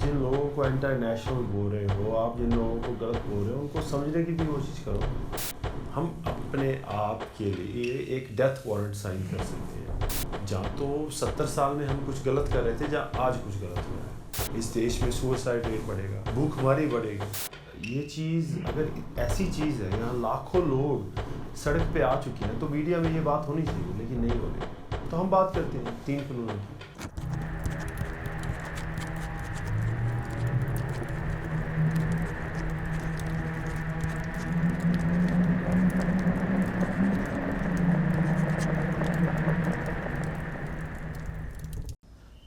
जिन लोगों को इंटरनेशनल बोल रहे हो, आप जिन लोगों को गलत बोल रहे हो, उनको समझने की भी कोशिश करो। हम अपने आप के लिए एक डेथ वारंट साइन कर सकते हैं। जहाँ तो 70 साल में हम कुछ गलत कर रहे थे, जहाँ आज कुछ गलत हो रहा है। इस देश में सुसाइड रेट बढ़ेगा, भूखमरी बढ़ेगी। ये चीज़ अगर ऐसी चीज़ है, यहाँ लाखों लोग सड़क पे आ चुके हैं, तो मीडिया में ये बात होनी चाहिए, लेकिन नहीं हो रही। तो हम बात करते हैं 3 कानूनों की।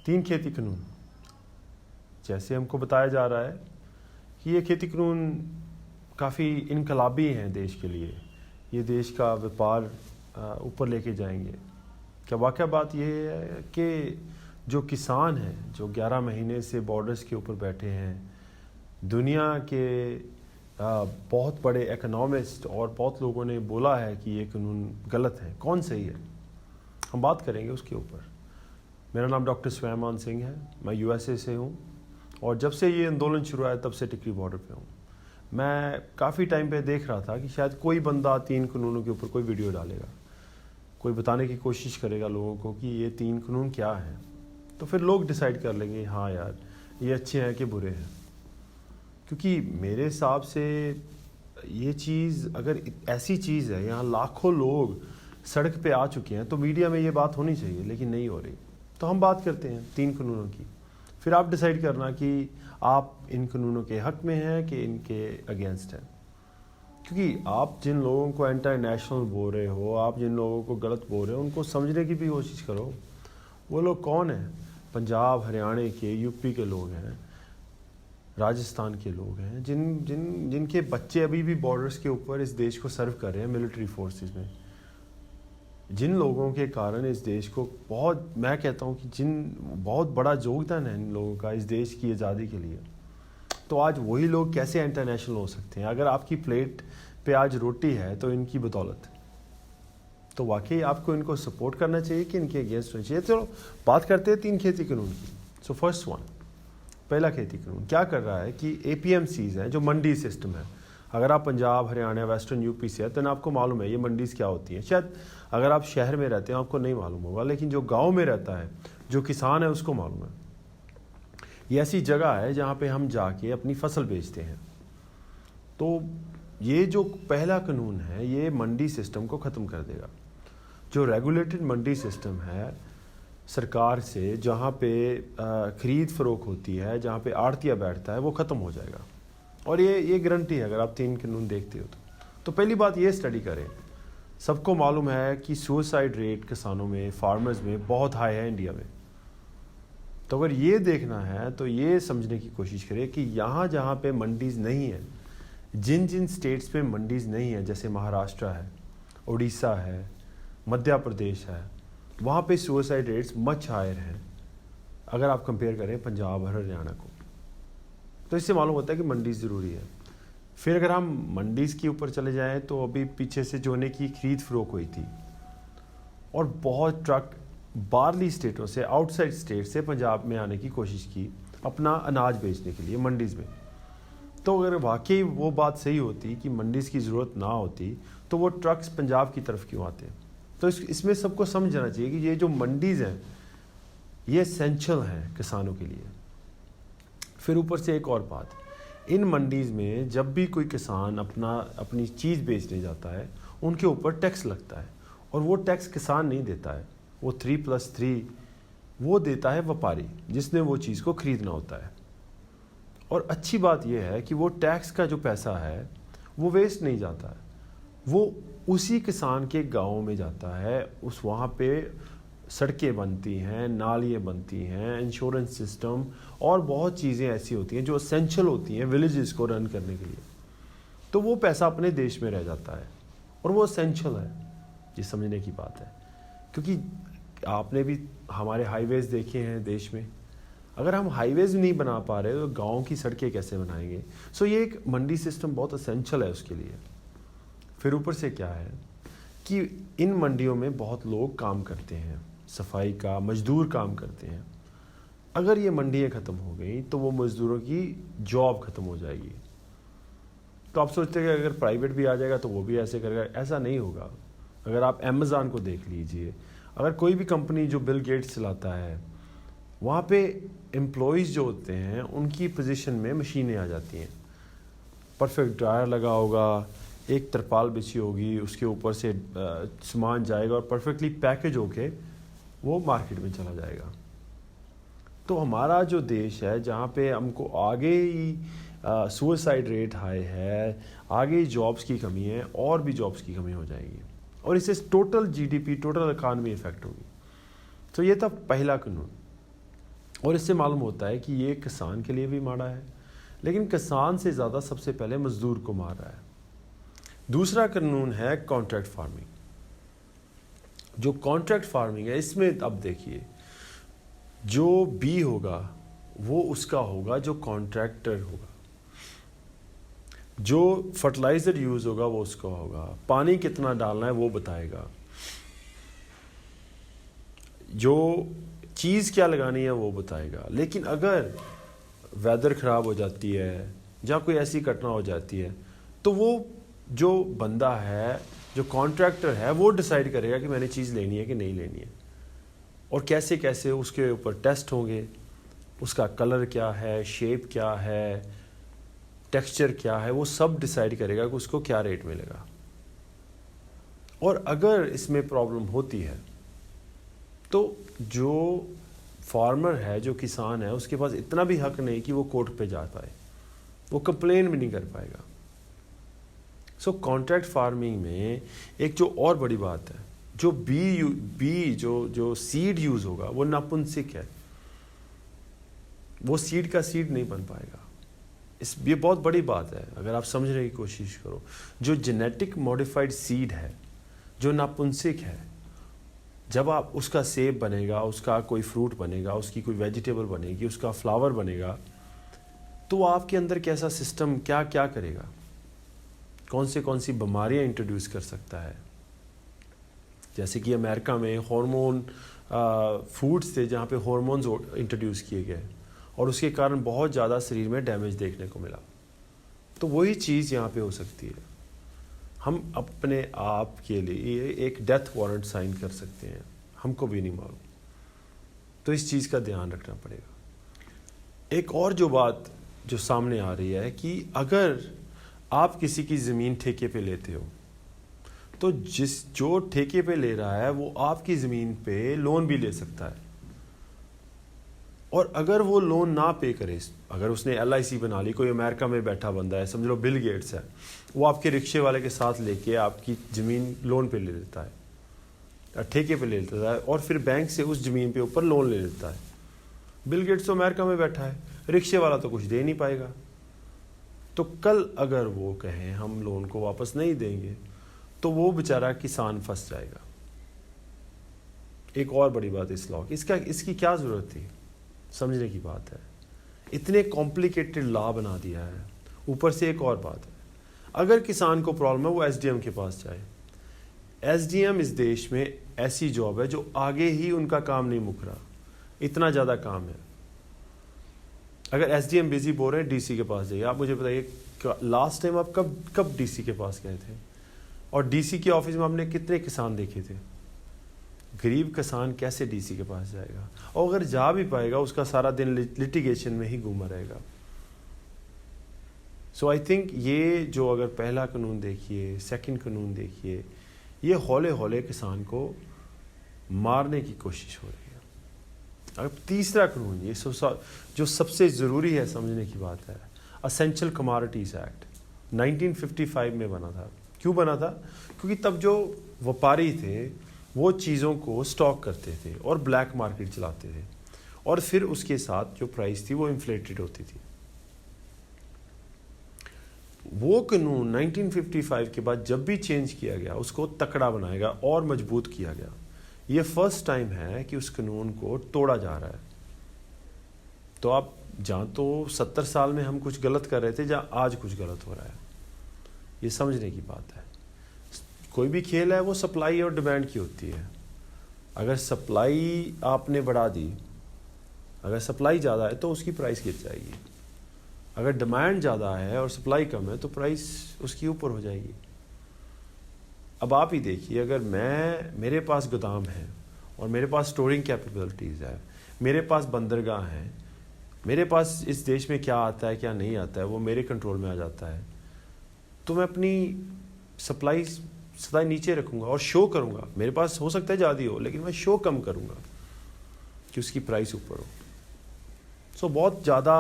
तीन खेती कानून, जैसे हमको बताया जा रहा है कि ये खेती कानून काफ़ी इनकलाबी हैं देश के लिए। ये देश का व्यापार ऊपर लेके जाएंगे। क्या वाकई बात ये है कि जो किसान हैं, जो 11 महीने से बॉर्डर्स के ऊपर बैठे हैं, दुनिया के बहुत बड़े इकोनॉमिस्ट और बहुत लोगों ने बोला है कि ये कानून गलत है, कौन सही है, हम बात करेंगे उसके ऊपर। मेरा नाम डॉक्टर स्वयंमान सिंह है, मैं यूएसए से हूँ और जब से ये आंदोलन शुरू हुआ तब से टिकरी बॉर्डर पे हूँ। मैं काफ़ी टाइम पे देख रहा था कि शायद कोई बंदा 3 कानूनों के ऊपर कोई वीडियो डालेगा, कोई बताने की कोशिश करेगा लोगों को कि ये 3 कानून क्या हैं, तो फिर लोग डिसाइड कर लेंगे हाँ यार ये अच्छे हैं कि बुरे हैं। क्योंकि मेरे हिसाब से ये चीज़ अगर ऐसी चीज़ है, यहाँ लाखों लोग सड़क पे आ चुके हैं, तो मीडिया में ये बात होनी चाहिए, लेकिन नहीं हो रही। तो हम बात करते हैं 3 कानूनों की, फिर आप डिसाइड करना कि आप इन कानूनों के हक में हैं कि इनके अगेंस्ट हैं। क्योंकि आप जिन लोगों को इंटरनेशनल बोल रहे हो, आप जिन लोगों को गलत बोल रहे हो, उनको समझने की भी कोशिश करो। वो लोग कौन हैं? पंजाब हरियाणा के, यूपी के लोग हैं, राजस्थान के लोग हैं, जिनके बच्चे अभी भी बॉर्डर्स के ऊपर इस देश को सर्व कर रहे हैं मिलिट्री फोर्सेस में। जिन लोगों के कारण इस देश को मैं कहता हूँ कि बहुत बड़ा योगदान है इन लोगों का इस देश की आज़ादी के लिए। तो आज वही लोग कैसे इंटरनेशनल हो सकते हैं? अगर आपकी प्लेट पे आज रोटी है तो इनकी बदौलत। तो वाकई आपको इनको सपोर्ट करना चाहिए कि इनके अगेंस्ट होना चाहिए। तो बात करते हैं 3 खेती कानून की। सो फर्स्ट वन, पहला खेती कानून क्या कर रहा है कि APMCs हैं, जो मंडी सिस्टम है। अगर आप पंजाब हरियाणा वेस्टर्न यूपी से है तो आपको मालूम है ये मंडीज़ क्या होती हैं। शायद अगर आप शहर में रहते हैं आपको नहीं मालूम होगा, लेकिन जो गांव में रहता है, जो किसान है, उसको मालूम है। ये ऐसी जगह है जहाँ पे हम जाके अपनी फसल बेचते हैं। तो ये जो पहला कानून है ये मंडी सिस्टम को ख़त्म कर देगा। जो रेगुलेटेड मंडी सिस्टम है सरकार से, जहाँ पे ख़रीद फ़रोख्त होती है, जहाँ पे आड़तिया बैठता है, वो ख़त्म हो जाएगा। और ये गारंटी है अगर आप 3 कानून देखते हो तो पहली बात ये स्टडी करें। सबको मालूम है कि सुसाइड रेट किसानों में, फार्मर्स में बहुत हाई है इंडिया में। तो अगर ये देखना है तो ये समझने की कोशिश करें कि यहाँ जहाँ पे मंडीज़ नहीं है, जिन स्टेट्स पे मंडीज़ नहीं है, जैसे महाराष्ट्र है, उड़ीसा है, मध्य प्रदेश है, वहाँ पे सुसाइड रेट्स मच हायर हैं अगर आप कंपेयर करें पंजाब और हरियाणा को। तो इससे मालूम होता है कि मंडीज़ ज़रूरी है। फिर अगर हम मंडीज़ के ऊपर चले जाएं तो अभी पीछे से जोने की खरीद फरोख्त हुई थी और बहुत ट्रक बाहरली स्टेटों से, आउटसाइड स्टेट से पंजाब में आने की कोशिश की अपना अनाज बेचने के लिए मंडीज़ में। तो अगर वाकई वो बात सही होती कि मंडीज़ की ज़रूरत ना होती तो वो ट्रक्स पंजाब की तरफ क्यों आते? तो इसमें सबको समझना चाहिए कि ये जो मंडीज़ हैं ये एसेंशियल हैं किसानों के लिए। फिर ऊपर से एक और बात, इन मंडीज़ में जब भी कोई किसान अपनी चीज़ बेचने जाता है उनके ऊपर टैक्स लगता है, और वो टैक्स किसान नहीं देता है, वो 3+3 वो देता है व्यापारी, जिसने वो चीज़ को ख़रीदना होता है। और अच्छी बात यह है कि वो टैक्स का जो पैसा है वो वेस्ट नहीं जाता है, वो उसी किसान के गाँव में जाता है। वहाँ पे सड़कें बनती हैं, नालियाँ बनती हैं, इंश्योरेंस सिस्टम और बहुत चीज़ें ऐसी होती हैं जो एसेंशियल होती हैं विलेजेस को रन करने के लिए। तो वो पैसा अपने देश में रह जाता है और वो एसेंशियल है। ये समझने की बात है, क्योंकि आपने भी हमारे हाईवेज़ देखे हैं देश में। अगर हम हाईवेज़ नहीं बना पा रहे तो गाँव की सड़कें कैसे बनाएंगे? सो ये एक मंडी सिस्टम बहुत एसेंशियल है उसके लिए। फिर ऊपर से क्या है कि इन मंडियों में बहुत लोग काम करते हैं, सफाई का, मजदूर काम करते हैं। अगर ये मंडियाँ ख़त्म हो गई तो वो मज़दूरों की जॉब ख़त्म हो जाएगी। तो आप सोचते हैं कि अगर प्राइवेट भी आ जाएगा तो वो भी ऐसे करेगा, ऐसा नहीं होगा। अगर आप अमेज़ॉन को देख लीजिए, अगर कोई भी कंपनी जो बिल गेट्स चलाता है, वहाँ पे एम्प्लॉयज़ जो होते हैं उनकी पोजीशन में मशीनें आ जाती हैं। परफेक्ट ड्रायर लगा होगा, एक तरपाल बिछी होगी, उसके ऊपर से सामान जाएगा और परफेक्टली पैकेज होके वो मार्केट में चला जाएगा। तो हमारा जो देश है जहाँ पे हमको आगे ही सुसाइड रेट हाई है, आगे ही जॉब्स की कमी है, और भी जॉब्स की कमी हो जाएगी और इससे total GDP, total economy effect होगी। तो ये था पहला कानून, और इससे मालूम होता है कि ये किसान के लिए भी माड़ा है, लेकिन किसान से ज़्यादा सबसे पहले मजदूर को मार रहा है। दूसरा कानून है कॉन्ट्रैक्ट फार्मिंग। जो कॉन्ट्रैक्ट फार्मिंग है, इसमें अब देखिए, जो बी होगा वो उसका होगा जो कॉन्ट्रैक्टर होगा, जो फर्टिलाइज़र यूज़ होगा वो उसका होगा, पानी कितना डालना है वो बताएगा, जो चीज़ क्या लगानी है वो बताएगा। लेकिन अगर वेदर ख़राब हो जाती है या कोई ऐसी घटना हो जाती है तो वो जो बंदा है, जो कॉन्ट्रैक्टर है, वो डिसाइड करेगा कि मैंने चीज़ लेनी है कि नहीं लेनी है, और कैसे कैसे उसके ऊपर टेस्ट होंगे, उसका कलर क्या है, शेप क्या है, टेक्सचर क्या है, वो सब डिसाइड करेगा कि उसको क्या रेट मिलेगा। और अगर इसमें प्रॉब्लम होती है तो जो फार्मर है, जो किसान है, उसके पास इतना भी हक नहीं कि वो कोर्ट पे जा पाए, वो कंप्लेन भी नहीं कर पाएगा। सो कॉन्ट्रैक्ट फार्मिंग में एक जो और बड़ी बात है, जो बी जो सीड यूज़ होगा वो नापुंसक है, वो सीड का सीड नहीं बन पाएगा। ये बहुत बड़ी बात है, अगर आप समझने की कोशिश करो। जो जेनेटिक मॉडिफाइड सीड है, जो नापुंसक है, जब आप उसका सेब बनेगा, उसका कोई फ्रूट बनेगा, उसकी कोई वेजिटेबल बनेगी, उसका फ्लावर बनेगा, तो आपके अंदर कैसा सिस्टम क्या क्या करेगा, कौन सी बीमारियां इंट्रोड्यूस कर सकता है। जैसे कि अमेरिका में हार्मोन फूड्स थे जहाँ पे हार्मोन्स इंट्रोड्यूस किए गए और उसके कारण बहुत ज़्यादा शरीर में डैमेज देखने को मिला। तो वही चीज़ यहाँ पे हो सकती है। हम अपने आप के लिए एक डेथ वारंट साइन कर सकते हैं, हमको भी नहीं मालूम। तो इस चीज़ का ध्यान रखना पड़ेगा। एक और जो बात जो सामने आ रही है कि अगर आप किसी की ज़मीन ठेके पे लेते हो तो जो ठेके पे ले रहा है वो आपकी ज़मीन पे लोन भी ले सकता है, और अगर वो लोन ना पे करे, अगर उसने LIC बना ली, कोई अमेरिका में बैठा बंदा है, समझ लो बिल गेट्स है, वो आपके रिक्शे वाले के साथ लेके आपकी ज़मीन लोन पे ले लेता है, ठेके पे ले लेता है, और फिर बैंक से उस ज़मीन पे ऊपर लोन ले लेता है। बिल गेट्स तो अमेरिका में बैठा है, रिक्शे वाला तो कुछ दे नहीं पाएगा। तो कल अगर वो कहें हम लोन को वापस नहीं देंगे तो वो बेचारा किसान फंस जाएगा। एक और बड़ी बात इस लॉ की, इसकी क्या ज़रूरत थी, समझने की बात है। इतने कॉम्प्लिकेटेड लॉ बना दिया है। ऊपर से एक और बात है, अगर किसान को प्रॉब्लम है वो SDM के पास जाए। SDM इस देश में ऐसी जॉब है जो आगे ही उनका काम नहीं मुक रहा, इतना ज़्यादा काम है। अगर SDM बिजी बोल रहे हैं, DC के पास जाइए। आप मुझे बताइए लास्ट टाइम आप कब DC के पास गए थे, और DC के ऑफिस में आपने कितने किसान देखे थे? गरीब किसान कैसे DC के पास जाएगा, और अगर जा भी पाएगा उसका सारा दिन लिटिगेशन में ही घूमा रहेगा। सो आई थिंक ये जो अगर पहला कानून देखिए, सेकंड कानून देखिए, ये हौले हौले किसान को मारने की कोशिश हो रही है। अब तीसरा कानून, ये जो सबसे ज़रूरी है समझने की बात है, असेंशियल कमोडिटीज़ एक्ट 1955 में बना था। क्यों बना था? क्योंकि तब जो व्यापारी थे वो चीज़ों को स्टॉक करते थे और ब्लैक मार्केट चलाते थे, और फिर उसके साथ जो प्राइस थी वो इन्फ्लेटेड होती थी। वो कानून 1955 के बाद जब भी चेंज किया गया उसको तकड़ा बनाएगा और मजबूत किया गया। ये फर्स्ट टाइम है कि उस कानून को तोड़ा जा रहा है। तो आप जहाँ तो 70 साल में हम कुछ गलत कर रहे थे, जहाँ आज कुछ गलत हो रहा है, ये समझने की बात है। कोई भी खेल है वो सप्लाई और डिमांड की होती है। अगर सप्लाई आपने बढ़ा दी अगर सप्लाई ज़्यादा है तो उसकी प्राइस गिर जाएगी, अगर डिमांड ज़्यादा है और सप्लाई कम है तो प्राइस उसकी ऊपर हो जाएगी। अब आप ही देखिए, अगर मेरे पास गोदाम है और मेरे पास स्टोरिंग कैपेबिलिटीज़ है, मेरे पास बंदरगाह हैं, मेरे पास इस देश में क्या आता है क्या नहीं आता है वो मेरे कंट्रोल में आ जाता है, तो मैं अपनी सप्लाई सदा नीचे रखूँगा और शो करूँगा। मेरे पास हो सकता है ज़्यादा हो, लेकिन मैं शो कम करूँगा कि उसकी प्राइस ऊपर हो। सो बहुत ज़्यादा,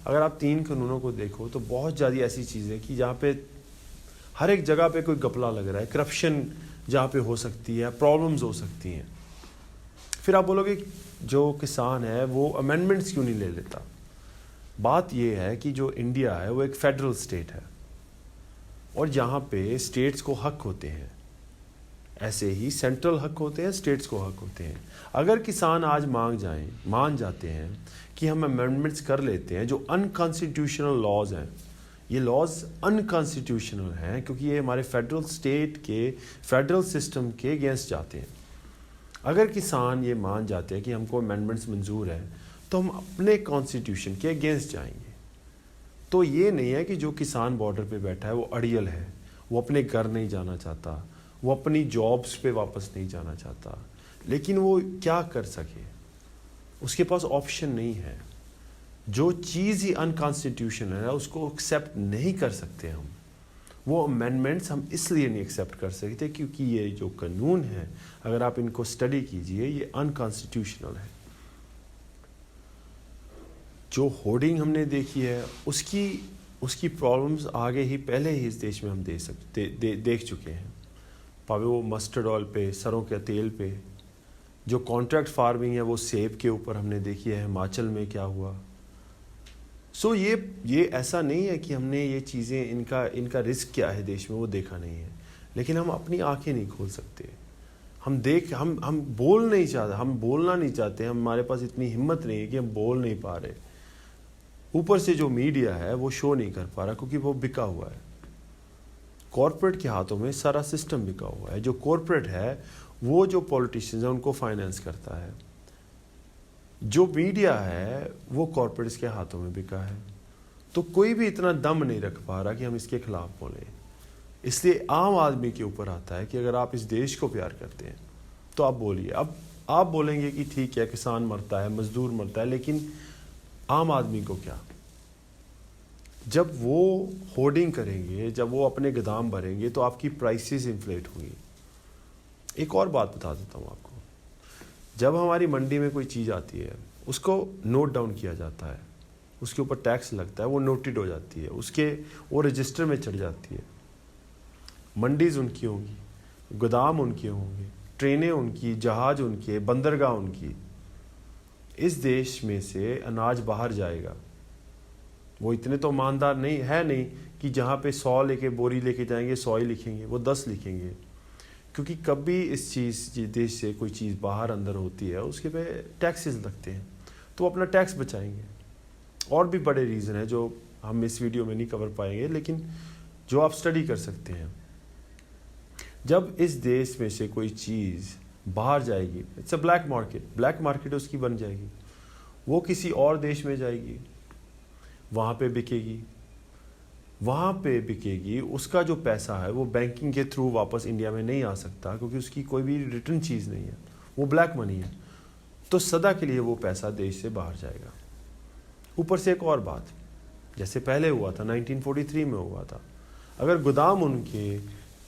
अगर आप 3 कानूनों को देखो तो बहुत ज़्यादा ऐसी चीज़ें कि जहाँ पे हर एक जगह पे कोई घपला लग रहा है, करप्शन जहाँ पे हो सकती है, प्रॉब्लम्स हो सकती हैं। फिर आप बोलोगे जो किसान है वो अमेंडमेंट्स क्यों नहीं ले लेता। बात ये है कि जो इंडिया है वो एक फेडरल स्टेट है और यहाँ पे स्टेट्स को हक होते हैं, ऐसे ही सेंट्रल हक होते हैं, स्टेट्स को हक होते हैं। अगर किसान आज मान जाते हैं कि हम अमेंडमेंट्स कर लेते हैं जो अनकॉन्स्टिट्यूशनल लॉज हैं, ये लॉज अनकॉन्स्टिट्यूशनल हैं क्योंकि ये हमारे फेडरल स्टेट के फेडरल सिस्टम के अगेंस्ट जाते हैं। अगर किसान ये मान जाते हैं कि हमको अमेंडमेंट्स मंजूर है तो हम अपने कॉन्स्टिट्यूशन के अगेंस्ट जाएंगे। तो ये नहीं है कि जो किसान बॉर्डर पे बैठा है वो अड़ियल है, वो अपने घर नहीं जाना चाहता, वो अपनी जॉब्स पे वापस नहीं जाना चाहता, लेकिन वो क्या कर सके, उसके पास ऑप्शन नहीं है। जो चीज़ ही अनकॉन्स्टिट्यूशनल है उसको एक्सेप्ट नहीं कर सकते हम। वो अमेंडमेंट्स हम इसलिए नहीं एक्सेप्ट कर सकते क्योंकि ये जो कानून है, अगर आप इनको स्टडी कीजिए, ये अनकॉन्स्टिट्यूशनल है। जो होर्डिंग हमने देखी है उसकी प्रॉब्लम्स आगे ही पहले ही इस देश में हम देख चुके हैं। पावे वो मस्टर्ड ऑयल पे, सरों के तेल पे, जो कॉन्ट्रैक्ट फार्मिंग है वो सेब के ऊपर हमने देखी है, हिमाचल में क्या हुआ। सो ये ऐसा नहीं है कि हमने ये चीज़ें, इनका रिस्क क्या है देश में वो देखा नहीं है, लेकिन हम अपनी आंखें नहीं खोल सकते। हम बोल नहीं चाहते, हम बोलना नहीं चाहते, हमारे पास इतनी हिम्मत नहीं है कि हम बोल नहीं पा रहे। ऊपर से जो मीडिया है वो शो नहीं कर पा रहा क्योंकि वो बिका हुआ है, कॉरपोरेट के हाथों में सारा सिस्टम बिका हुआ है। जो कॉरपोरेट है वो जो पॉलिटिशियंस हैं उनको फाइनेंस करता है, जो मीडिया है वो कॉरपोरेट्स के हाथों में बिका है। तो कोई भी इतना दम नहीं रख पा रहा कि हम इसके खिलाफ बोलें। इसलिए आम आदमी के ऊपर आता है कि अगर आप इस देश को प्यार करते हैं तो आप बोलिए। अब आप बोलेंगे कि ठीक है किसान मरता है, मजदूर मरता है, लेकिन आम आदमी को क्या? जब वो होर्डिंग करेंगे, जब वो अपने गोदाम भरेंगे तो आपकी प्राइसेस इन्फ्लेट होंगी। एक और बात बता देता हूँ आपको, जब हमारी मंडी में कोई चीज़ आती है उसको नोट डाउन किया जाता है, उसके ऊपर टैक्स लगता है, वो नोटेड हो जाती है, वो रजिस्टर में चढ़ जाती है। मंडीज़ उनकी होंगी, गोदाम उनके होंगे, ट्रेनें उनकी, जहाज उनके, बंदरगाह उनकी। इस देश में से अनाज बाहर जाएगा। वो इतने तो ईमानदार नहीं कि जहाँ पे 100 लेके बोरी लेके जाएंगे 100 ही लिखेंगे, वो 10 लिखेंगे। क्योंकि कभी इस चीज़ देश से कोई चीज़ बाहर अंदर होती है उसके पे टैक्सेस लगते हैं, तो वो अपना टैक्स बचाएंगे। और भी बड़े रीज़न है जो हम इस वीडियो में नहीं कवर पाएंगे, लेकिन जो आप स्टडी कर सकते हैं। जब इस देश में से कोई चीज़ बाहर जाएगी, इट्स अ ब्लैक मार्केट उसकी बन जाएगी, वो किसी और देश में जाएगी, वहाँ पे बिकेगी। उसका जो पैसा है वो बैंकिंग के थ्रू वापस इंडिया में नहीं आ सकता क्योंकि उसकी कोई भी रिटर्न चीज़ नहीं है, वो ब्लैक मनी है। तो सदा के लिए वो पैसा देश से बाहर जाएगा। ऊपर से एक और बात, जैसे पहले हुआ था 1943 में हुआ था, अगर गोदाम उनके,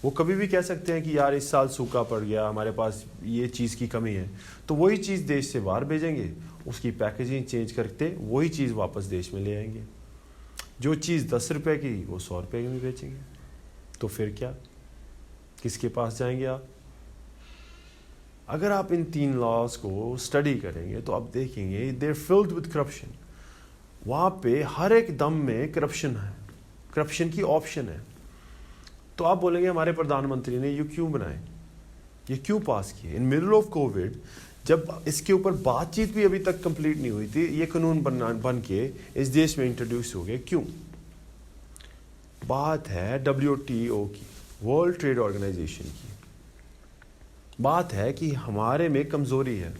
वो कभी भी कह सकते हैं कि यार इस साल सूखा पड़ गया, हमारे पास ये चीज़ की कमी है, तो वही चीज़ देश से बाहर भेजेंगे, उसकी पैकेजिंग चेंज करते वही चीज़ वापस देश में ले आएंगे। जो चीज़ 10 रुपए की वो 100 रुपए में बेचेंगे। तो फिर क्या, किसके पास जाएंगे आप? अगर आप इन 3 लॉज को स्टडी करेंगे तो आप देखेंगे they are filled with corruption. वहाँ पे हर एक दम में करप्शन है, करप्शन की ऑप्शन है। तो आप बोलेंगे हमारे प्रधानमंत्री ने ये क्यों बनाए, ये क्यों पास किए इन मिडल ऑफ कोविड, जब इसके ऊपर बातचीत भी अभी तक कंप्लीट नहीं हुई थी, ये कानून बन के इस देश में इंट्रोड्यूस हो गए। क्यों? बात है WTO की, वर्ल्ड ट्रेड ऑर्गेनाइजेशन की। बात है कि हमारे में कमज़ोरी है,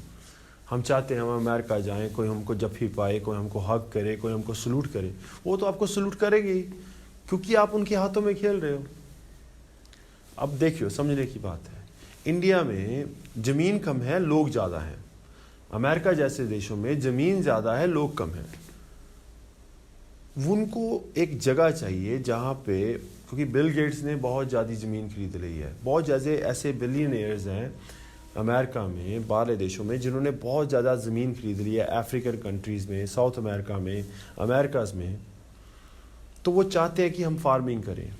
हम चाहते हैं हम अमेरिका जाएं, कोई हमको जफ्फी पाए, कोई हमको हक करे, कोई हमको सलूट करे। वो तो आपको सलूट करेगी क्योंकि आप उनके हाथों में खेल रहे हो। अब देखियो, समझने की बात है, इंडिया में ज़मीन कम है, लोग ज़्यादा हैं। अमेरिका जैसे देशों में ज़मीन ज़्यादा है, लोग कम हैं। उनको एक जगह चाहिए जहाँ पे, क्योंकि बिल गेट्स ने बहुत ज़्यादा ज़मीन खरीद ली है। बहुत ज़्यादा ऐसे बिलियनियर्स हैं अमेरिका में, बाहर देशों में, जिन्होंने बहुत ज़्यादा ज़मीन खरीद ली है, अफ्रीकन कंट्रीज़ में, साउथ अमेरिका में, अमेरिकाज़ में। तो वो चाहते हैं कि हम फार्मिंग करें।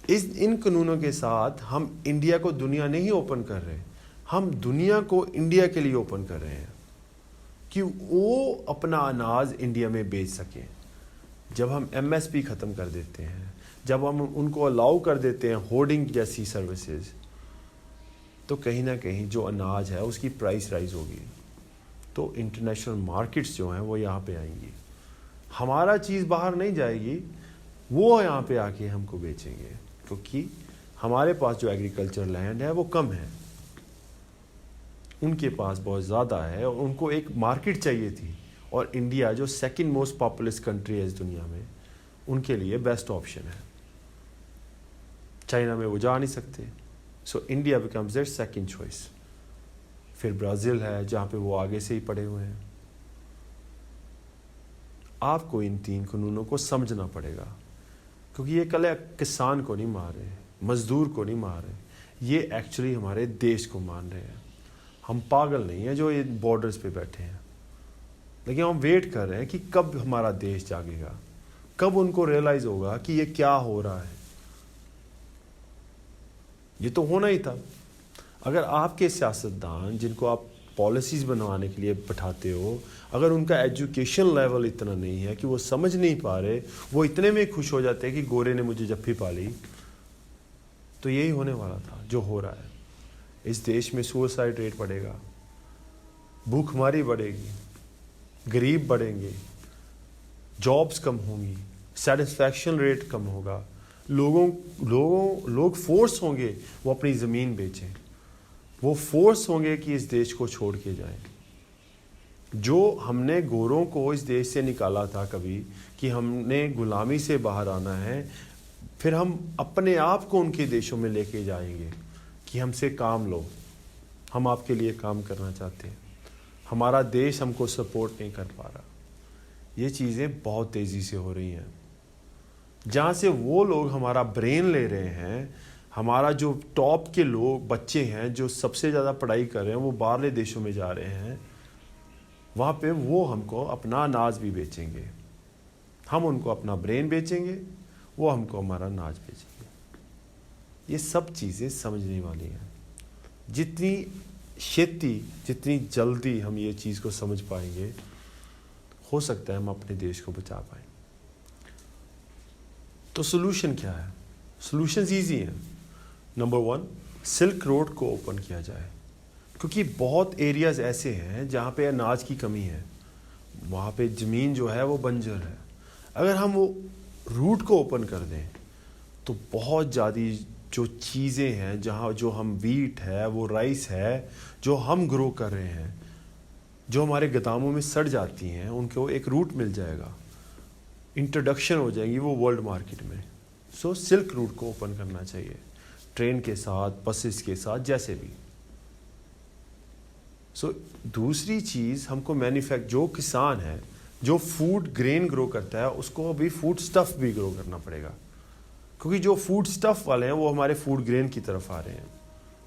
इन कानूनों के साथ हम इंडिया को दुनिया नहीं ओपन कर रहे, हम दुनिया को इंडिया के लिए ओपन कर रहे हैं कि वो अपना अनाज इंडिया में बेच सकें। जब हम MSP ख़त्म कर देते हैं, जब हम उनको अलाउ कर देते हैं होर्डिंग जैसी सर्विसेज, तो कहीं ना कहीं जो अनाज है उसकी प्राइस राइज होगी। तो इंटरनेशनल मार्केट्स जो हैं वो यहाँ पे आएंगी, हमारा चीज़ बाहर नहीं जाएगी, वो यहाँ पे आके हमको बेचेंगे, क्योंकि हमारे पास जो एग्रीकल्चर लैंड है वो कम है, उनके पास बहुत ज़्यादा है और उनको एक मार्केट चाहिए थी। और इंडिया जो सेकंड मोस्ट पॉपुलस कंट्री है इस दुनिया में, उनके लिए बेस्ट ऑप्शन है। चाइना में वो जा नहीं सकते, so India becomes their second choice. फिर ब्राज़ील है जहाँ पे वो आगे से ही पड़े हुए हैं। आपको इन 3 कानूनों को समझना पड़ेगा, क्योंकि ये कल किसान को नहीं मार रहे, मजदूर को नहीं मार रहे, ये एक्चुअली हमारे देश को मान रहे हैं। हम पागल नहीं हैं जो ये बॉर्डर्स पे बैठे हैं, लेकिन हम वेट कर रहे हैं कि कब हमारा देश जागेगा, कब उनको रियलाइज होगा कि ये क्या हो रहा है। ये तो होना ही था। अगर आपके सियासतदान जिनको आप पॉलिसीज़ बनवाने के लिए बैठाते हो, अगर उनका एजुकेशन लेवल इतना नहीं है कि वो समझ नहीं पा रहे, वो इतने में खुश हो जाते हैं कि गोरे ने मुझे जफ्फी पाली, तो यही होने वाला था जो हो रहा है। इस देश में सुसाइड रेट बढ़ेगा, भूखमरी बढ़ेगी, गरीब बढ़ेंगे, जॉब्स कम होंगी, सेटिस्फैक्शन रेट कम होगा, लोग फोर्स होंगे वो अपनी ज़मीन बेचें, वो फोर्स होंगे कि इस देश को छोड़ के जाएं। जो हमने गोरों को इस देश से निकाला था कभी कि हमने गुलामी से बाहर आना है, फिर हम अपने आप को उनके देशों में लेके जाएंगे कि हमसे काम लो, हम आपके लिए काम करना चाहते हैं, हमारा देश हमको सपोर्ट नहीं कर पा रहा। ये चीज़ें बहुत तेज़ी से हो रही हैं। जहाँ से वो लोग हमारा ब्रेन ले रहे हैं, हमारा जो टॉप के लोग बच्चे हैं जो सबसे ज़्यादा पढ़ाई कर रहे हैं वो बाहरले देशों में जा रहे हैं, वहाँ पे वो हमको अपना अनाज भी बेचेंगे, हम उनको अपना ब्रेन बेचेंगे, वो हमको हमारा अनाज बेचेंगे। ये सब चीज़ें समझने वाली हैं। जितनी छेती, जितनी जल्दी हम ये चीज़ को समझ पाएंगे, हो सकता है हम अपने देश को बचा पाएं। तो सोल्यूशन क्या है? सोल्यूशंस ईजी हैं। नंबर 1, सिल्क रोड को ओपन किया जाए, क्योंकि बहुत एरियाज़ ऐसे हैं जहाँ पे अनाज की कमी है, वहाँ पे ज़मीन जो है वो बंजर है। अगर हम वो रूट को ओपन कर दें तो बहुत ज़्यादा जो चीज़ें हैं, जहाँ जो हम वीट है, वो राइस है, जो हम ग्रो कर रहे हैं, जो हमारे गोदामों में सड़ जाती हैं, उनको एक रूट मिल जाएगा, इंट्रोडक्शन हो जाएगी वो वर्ल्ड मार्केट में। सो सिल्क रूट को ओपन करना चाहिए, ट्रेन के साथ, बसेस के साथ, जैसे भी। सो दूसरी चीज़, हमको जो किसान है जो फूड ग्रेन ग्रो करता है, उसको अभी फूड स्टफ़ भी ग्रो करना पड़ेगा, क्योंकि जो फूड स्टफ़ वाले हैं वो हमारे फूड ग्रेन की तरफ आ रहे हैं,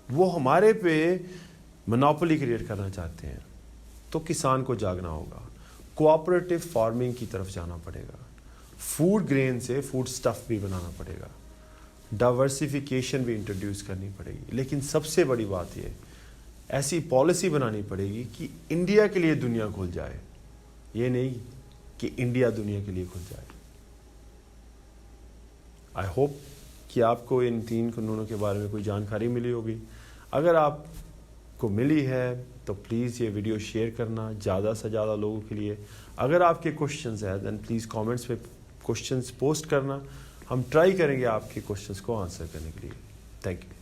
वो हमारे पे मोनोपोली क्रिएट करना चाहते हैं। तो किसान को जागना होगा, कोऑपरेटिव फार्मिंग की तरफ जाना पड़ेगा, फूड ग्रेन से फूड स्टफ़ भी बनाना पड़ेगा, डाइवर्सिफिकेशन भी इंट्रोड्यूस करनी पड़ेगी। लेकिन सबसे बड़ी बात ये, ऐसी पॉलिसी बनानी पड़ेगी कि इंडिया के लिए दुनिया खुल जाए, ये नहीं कि इंडिया दुनिया के लिए खुल जाए। आई होप कि आपको इन 3 कानूनों के बारे में कोई जानकारी मिली होगी। अगर आपको मिली है तो प्लीज़ ये वीडियो शेयर करना ज़्यादा से ज़्यादा लोगों के लिए। अगर आपके क्वेश्चंस हैं देन प्लीज़ कमेंट्स में क्वेश्चंस पोस्ट करना, हम ट्राई करेंगे आपके क्वेश्चंस को आंसर करने के लिए। Thank you.